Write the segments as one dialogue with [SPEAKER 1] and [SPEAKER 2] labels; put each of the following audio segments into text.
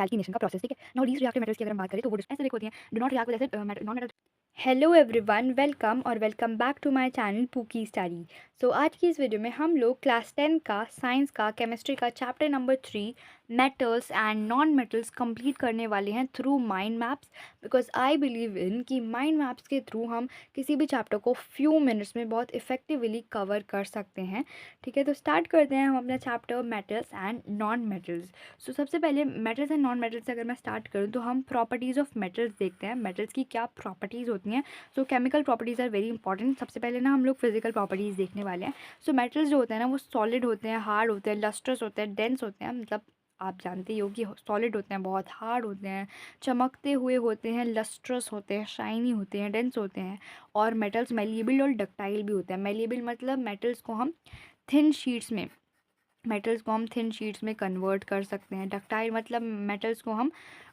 [SPEAKER 1] एल्कीनेशन का प्रोसेस, ठीक है। नाउ लीस्ट रिएक्टिव मेटल्स की अगर हम बात करें तो वो ऐसे होती हैं, do not react with acid non metal. Hello everyone, welcome और welcome back to my channel pookie study. So आज की इस वीडियो में हम लोग क्लास 10 का साइंस का केमिस्ट्री का chapter number 3 metals and non metals complete करने वाले हैं through mind maps. Because I believe in कि माइंड मैप्स के थ्रू हम किसी भी चैप्टर को फ्यू मिनट्स में बहुत इफेक्टिवली कवर कर सकते हैं, ठीक है। तो स्टार्ट करते हैं हम अपना chapter metals and non metals. So सबसे पहले मेटल्स एंड नॉन मेटल्स से अगर मैं स्टार्ट करूँ तो हम प्रॉपर्टीज़ ऑफ मेटल्स देखते हैं, मेटल्स की क्या प्रॉपर्टीज़ होती हैं। So chemical properties are very important. सबसे पहले ना हम लोग फिजिकल प्रॉपर्टीज़ देखने वाले हैं। सो मेटल्स जो होते हैं ना वो सॉलिड होते हैं, हार्ड होते हैं, लस्ट्रस होते हैं, डेंस होते हैं। मतलब आप जानते ही हो कि सॉलिड होते हैं, बहुत हार्ड होते हैं, चमकते हुए होते हैं, लस्ट्रस होते हैं, शाइनी होते हैं, डेंस होते हैं। और मेटल्स मेलिएबल और डक्टाइल भी होते हैं। मेलिएबल मतलब मेटल्स को हम थिन शीट्स में कन्वर्ट कर सकते हैं। डक्टाइल मतलब मेटल्स को हम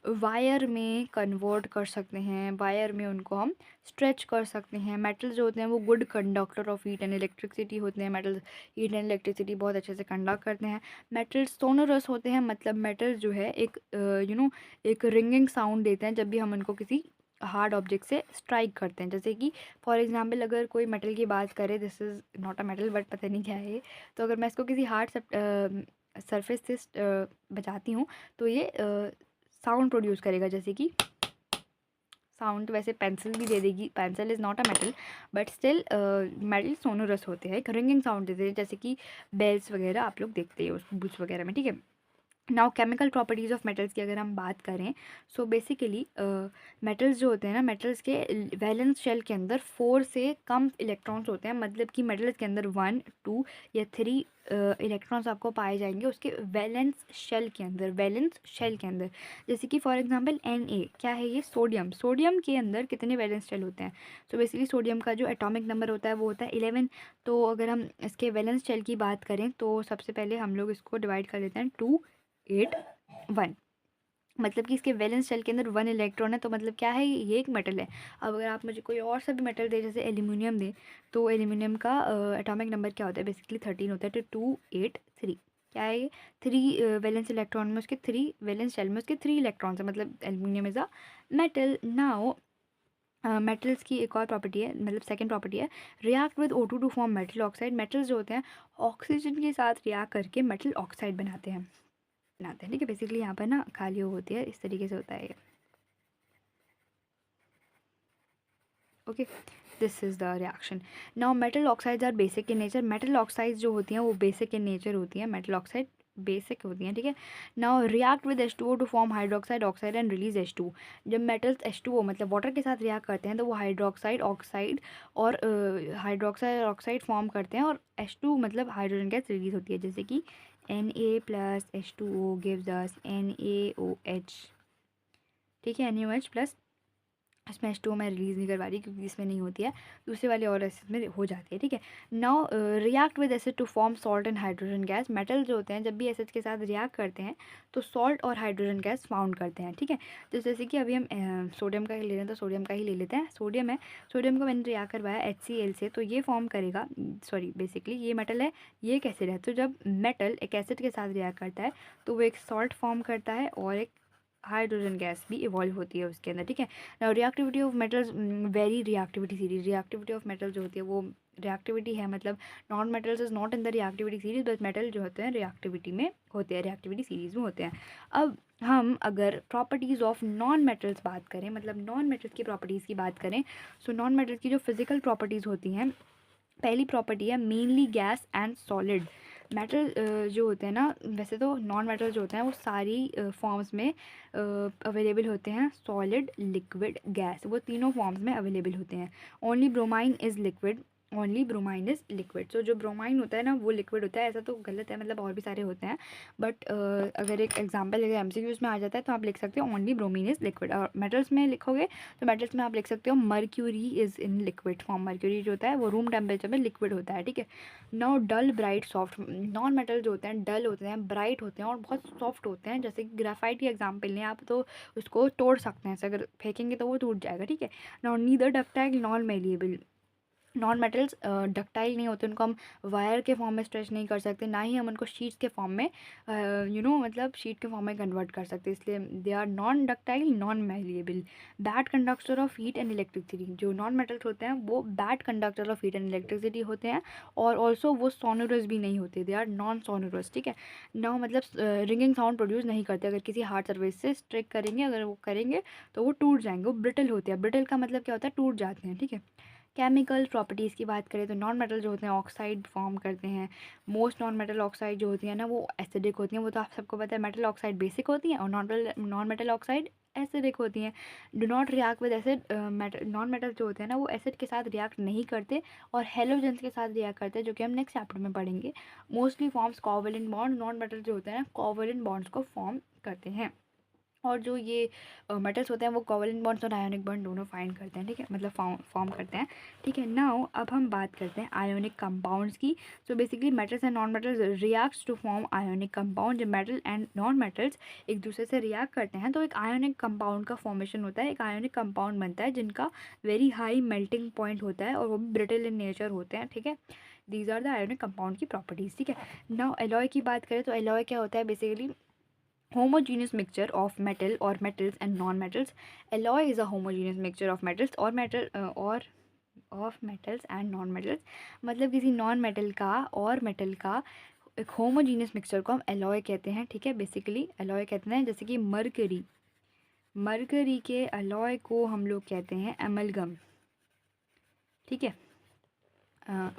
[SPEAKER 1] वायर में कन्वर्ट कर सकते हैं, वायर में उनको हम स्ट्रेच कर सकते हैं। मेटल्स जो होते हैं वो good conductor of heat and electricity होते हैं। मेटल्स हीट एंड इलेक्ट्रिसिटी बहुत अच्छे से कंडक्ट करते हैं। मेटल्स सोनोरस होते हैं, मतलब मेटल्स जो है एक एक रिंगिंग साउंड देते हैं जब भी हम उनको किसी हार्ड ऑब्जेक्ट से स्ट्राइक करते हैं। जैसे कि फॉर एग्जांपल अगर कोई मेटल की बात करें, this is not a metal but पता नहीं क्या है ये। तो अगर मैं इसको किसी हार्ड सरफेस से बजाती हूँ तो ये साउंड प्रोड्यूस करेगा, जैसे कि साउंड। वैसे पेंसिल भी दे देगी, pencil is not a metal but still metal sonorous होते हैं, एक रिंगिंग साउंड देते हैं, जैसे कि बेल्स वगैरह आप लोग देखते हो बुक्स वगैरह में, ठीक है। Now chemical properties of metals की अगर हम बात करें, सो बेसिकली मेटल्स जो होते हैं ना, मेटल्स के वैलेंस शेल के अंदर 4 से कम इलेक्ट्रॉन्स होते हैं। मतलब कि मेटल्स के अंदर 1, 2 या 3 इलेक्ट्रॉन्स आपको पाए जाएंगे उसके वैलेंस शेल के अंदर। जैसे कि फॉर एग्जांपल क्या है ये, सोडियम। सोडियम के अंदर कितने वैलेंस शेल होते हैं? सो बेसिकली सोडियम का जो एटॉमिक नंबर होता है वो होता है 11। तो अगर हम इसके वैलेंस शेल की बात करें तो सबसे पहले हम लोग इसको डिवाइड कर लेते हैं 2, 8, 1। मतलब कि इसके वैलेंस शेल के अंदर 1 इलेक्ट्रॉन है, तो मतलब क्या है, ये एक मेटल है। अब अगर आप मुझे कोई और सा भी मेटल दे, जैसे एल्यूमिनियम दे, तो एल्यूमिनियम का एटॉमिक नंबर क्या होता है? बेसिकली 13 होता है। तो 2, 8, 3 क्या है ये? 3 वैलेंस इलेक्ट्रॉन में उसके 3 वैलेंस शेल में उसके 3 इलेक्ट्रॉन्स है, मतलब aluminium is a metal. Now metals की एक और प्रॉपर्टी है, मतलब सेकंड प्रॉपर्टी है, react with O2 to form metal oxide. Metals जो होते हैं ऑक्सीजन के साथ रिएक्ट करके मेटल ऑक्साइड बनाते हैं, ठीक है। बेसिकली यहाँ पर ना खाली वो होती है, इस तरीके से होता है ये, okay. This is the reaction. Now metal oxides are basic in nature. Metal oxides जो होती हैं वो बेसिक इन नेचर होती हैं, मेटल ऑक्साइड बेसिक होती हैं, ठीक है। Now react with H2O to form hydroxide oxide and release H2। जब मेटल्स H2O मतलब वाटर के साथ रिएक्ट करते हैं तो वो हाइड्रोक्साइड ऑक्साइड और हाइड्रोक्साइड ऑक्साइड फॉर्म करते हैं, और H2 मतलब हाइड्रोजन गैस रिलीज होती है, जैसे कि Na+H2O गिव्स अस NaOH, ठीक है। NaOH प्लस, इसमें H2O मैं रिलीज़ नहीं करवा रही क्योंकि इसमें नहीं होती है, दूसरे वाले और एसिड में हो जाती है, ठीक है। Now react with acid to form salt and hydrogen gas. Metal जो होते हैं जब भी एसिड के साथ रिएक्ट करते हैं तो सॉल्ट और हाइड्रोजन गैस फाउंड करते हैं, ठीक है। तो जैसे कि अभी हम सोडियम का ही ले रहे हैं, तो सोडियम का ही ले लेते हैं। सोडियम है, सोडियम को मैंने रिएक्ट करवाया HCl से, तो ये फॉर्म करेगा, सॉरी बेसिकली ये मेटल है, ये एक एसिड है। तो जब मेटल एक एसिड के साथ रिएक्ट करता है तो वो एक सॉल्ट फॉर्म करता है और एक हाइड्रोजन गैस भी इवॉल्व होती है उसके अंदर, ठीक है। Now reactivity of metals very reactivity series. Reactivity of metal जो होती है वो रिएक्टिविटी है, मतलब non metals is not in the reactivity series, but metal जो होते हैं रिएक्टिविटी में होते हैं, रिएक्टिविटी सीरीज में होते हैं। अब हम अगर प्रॉपर्टीज़ ऑफ नॉन मेटल्स बात करें, मतलब नॉन मेटल्स की प्रॉपर्टीज़ की बात करें, सो नॉन मेटल्स की जो फिजिकल प्रॉपर्टीज़ होती हैं, पहली प्रॉपर्टी है mainly gas and solid. Metal जो होते हैं ना, वैसे तो नॉन मेटल जो होते हैं वो सारी फॉर्म्स में अवेलेबल होते हैं, सॉलिड, लिक्विड, गैस, वो तीनों फॉर्म्स में अवेलेबल होते हैं। Only bromine is liquid, only bromine is liquid. So जो ब्रोमाइन होता है ना वो लिक्विड होता है, ऐसा तो गलत है, मतलब और भी सारे होते हैं, बट अगर एक एग्जाम्पल अगर MCQs में आ जाता है तो आप लिख सकते हो ओनली ब्रोमीन इज़ लिक्विड। और मेटल्स में लिखोगे तो मेटल्स में आप लिख सकते हो mercury is in liquid form. Mercury जो होता है वो रूम टेम्परेचर में लिक्विड होता है, ठीक है। नाउ डल, ब्राइट, सॉफ्ट। नॉन मेटल जो होते हैं डल होते हैं, ब्राइट होते हैं और बहुत सॉफ्ट होते हैं, जैसे कि ग्राफाइट की एग्जाम्पल लें आप तो उसको तोड़ सकते हैं, अगर फेंकेंगे तो वो टूट जाएगा, ठीक है। Now neither ductile non malleable. Non metals ductile नहीं होते, उनको हम वायर के फॉर्म में स्ट्रेच नहीं कर सकते, ना ही हम उनको शीट्स के फॉर्म में मतलब शीट के फॉर्म में कन्वर्ट कर सकते, इसलिए they are non ductile non malleable. Bad conductor of heat and electricity, जो नॉन मेटल्स होते हैं वो bad conductor of heat and electricity होते हैं, और ऑल्सो वो सोनोरस भी नहीं होते, दे आर नॉन सोनोरस, ठीक है। ना मतलब रिंगिंग साउंड प्रोड्यूस नहीं करते, अगर किसी हार्ड सर्फेस से स्ट्रिक करेंगे, अगर वो करेंगे तो वो टूट जाएंगे, वो ब्रिटल होते हैं। ब्रिटल का मतलब क्या होता है, टूट जाते हैं, ठीक है। केमिकल प्रॉपर्टीज़ की बात करें तो नॉन मेटल जो होते हैं ऑक्साइड फॉर्म करते हैं। मोस्ट नॉन मेटल ऑक्साइड जो होती है ना वो एसिडिक होती हैं, वो तो आप सबको पता है। मेटल ऑक्साइड बेसिक होती हैं और नॉन मेटल ऑक्साइड एसिडिक होती हैं। Do not react with acid, non metal जो होते हैं ना वो एसिड के साथ रिएक्ट नहीं करते और हेलोजेंस के साथ रिएक्ट करते हैं, जो कि हम नेक्स्ट चैप्टर में पढ़ेंगे। Mostly forms covalent bond, non metal जो होते हैं ना कोवैलेंट बॉन्ड्स को फॉर्म करते हैं, और जो ये मेटल्स होते हैं वो कोवैलेंट बॉन्ड्स और आयोनिक बॉन्ड दोनों फाइंड करते हैं, ठीक है, मतलब फॉर्म करते हैं, ठीक है। नाउ अब हम बात करते हैं आयोनिक कंपाउंड्स की। So basically metals and non metals reacts to form ionic compound. जब मेटल एंड नॉन मेटल्स एक दूसरे से रिएक्ट करते हैं तो एक आयोनिक कंपाउंड का फॉर्मेशन होता है, एक आयोनिक कंपाउंड बनता है जिनका वेरी हाई मेल्टिंग पॉइंट होता है और वो भी ब्रिटल इन नेचर होते हैं, ठीक है। These are the ionic compound की प्रॉपर्टीज़, ठीक है। नाउ एलॉय की बात करें तो एलॉय क्या होता है, basically homogeneous mixture of metal or metals and non-metals. Alloy is a homogeneous mixture of metals or or of metals and non-metals. मतलब किसी नॉन मेटल का और मेटल का एक होमोजीनियस मिक्सचर को हम एलॉय कहते हैं, ठीक है। बेसिकली एलॉय कहते हैं, जैसे कि मरकरी के एलॉय को हम लोग कहते हैं एमलगम, ठीक है।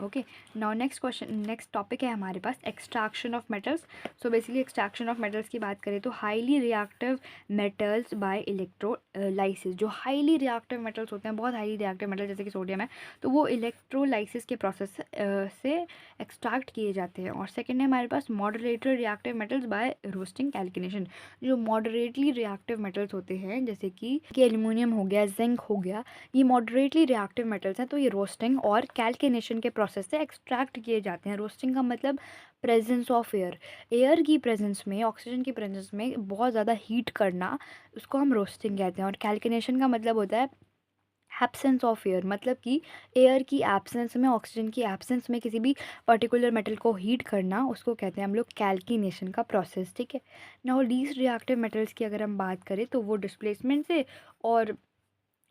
[SPEAKER 1] ओके, नाउ नेक्स्ट टॉपिक है हमारे पास extraction of metals. So basically extraction of metals की बात करें तो highly reactive metals by electrolysis. जो हाईली रिएक्टिव मेटल्स होते हैं, बहुत हाईली रिएक्टिव मेटल जैसे कि सोडियम है, तो वो इलेक्ट्रोलाइसिस के प्रोसेस से एक्सट्रैक्ट किए जाते हैं। और सेकेंड है हमारे पास moderately reactive metals by roasting calcination. जो मॉडरेटली रिएक्टिव मेटल्स होते हैं जैसे कि एल्यूमिनियम हो गया, जिंक हो गया, ये मॉडरेटली रिएक्टिव मेटल्स हैं, तो ये रोस्टिंग और कैल्किनेशन के प्रोसेस से एक्सट्रैक्ट किए जाते हैं। रोस्टिंग का मतलब प्रेजेंस ऑफ एयर की प्रेजेंस में, ऑक्सीजन की प्रेजेंस में बहुत ज़्यादा हीट करना, उसको हम रोस्टिंग कहते हैं। और कैल्किनेशन का मतलब होता है एब्सेंस ऑफ एयर, मतलब कि एयर की एब्सेंस में, ऑक्सीजन की एब्सेंस में किसी भी पर्टिकुलर मेटल को हीट करना, उसको कहते हैं हम लोग कैल्किनेशन का प्रोसेस, ठीक है। नाउ लीस्ट रिएक्टिव मेटल्स की अगर हम बात करें तो वो डिस्प्लेसमेंट से और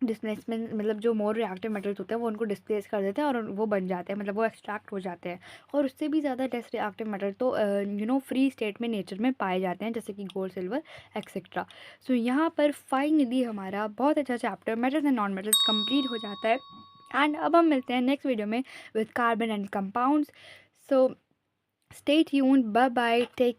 [SPEAKER 1] डिस्प्लेसमेंट मतलब जो मोर रिएक्टिव मेटल्स होते हैं वो उनको डिस्प्लेस कर देते हैं और वो बन जाते हैं, मतलब वो एक्सट्रैक्ट हो जाते हैं। और उससे भी ज़्यादा लेस रिएक्टिव मेटल तो फ्री स्टेट में नेचर में पाए जाते हैं, जैसे कि गोल्ड, सिल्वर एक्सेट्रा। सो यहाँ पर फाइनली हमारा बहुत अच्छा chapter metals and non metals complete हो जाता है। एंड अब हम मिलते हैं नेक्स्ट वीडियो में with carbon and compounds. So stay tuned, bye bye, take